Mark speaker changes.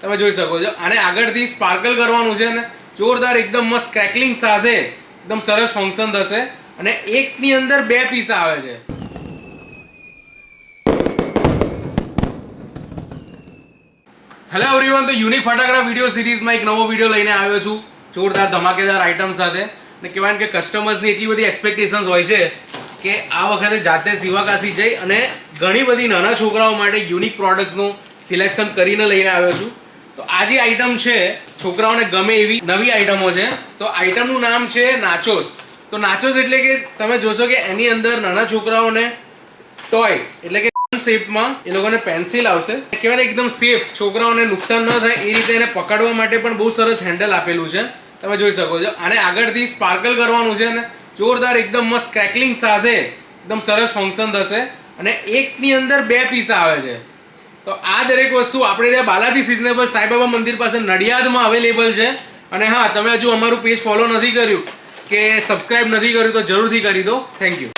Speaker 1: તમે જોઈ શકો છો. આને આગળથી સ્પાર્કલ કરવાનું છે ને જોરદાર એકદમ મસ્ત ક્રેકલિંગ સાથે એકદમ સરસ ફંક્શન થશે અને એકની અંદર 2 પીસ આવે છે. હેલો એવરીવન, તો યુનિક ફટાકડા વિડીયો સિરીઝમાં એક નવો વિડીયો લઈને આવ્યો છું જોરદાર ધમાકેદાર આઇટમ સાથે. અને કહેવાય કે કસ્ટમર્સની એટલી બધી એક્સપેક્ટેશન્સ હોય છે કે આ વખતે જાતે શિવાકાશી જઈ અને ઘણી બધી નાના છોકરાઓ માટે યુનિક પ્રોડક્ટ્સનું સિલેક્શન કરીને લઈને આવ્યો છું. તો આ જે આઇટમ છે છોકરાઓને ગમે એવી નવી આઇટમો છે. તો આઇટમનું નામ છે નાચોસ. તો નાચોસ એટલે કે તમે જોશો કે એની અંદર નાના છોકરાઓને ટોય એટલે કે શેપમાં એ લોકોને પેન્સિલ આવશે. કહેવાય ને એકદમ સેફ, છોકરાઓને નુકસાન ન થાય એ રીતે એને પકડવા માટે પણ બહુ સરસ હેન્ડલ આપેલું છે. તમે જોઈ શકો છો. આને આગળથી સ્પાર્કલ કરવાનું છે ને જોરદાર એકદમ મસ્ત ક્રેકલિંગ સાથે એકદમ સરસ ફંક્શન થશે અને એકની અંદર 2 પીસ આવે છે. તો આ દરેક વસ્તુ આપણે ત્યાં બાલાજી સિઝનેબલ સાંઈબાબા મંદિર પાસે નડિયાદમાં અવેલેબલ છે. અને હા, તમે હજુ અમારું પેજ ફોલો નથી કર્યું કે સબસ્ક્રાઇબ નથી કર્યું તો જરૂરથી કરી દો. Thank you.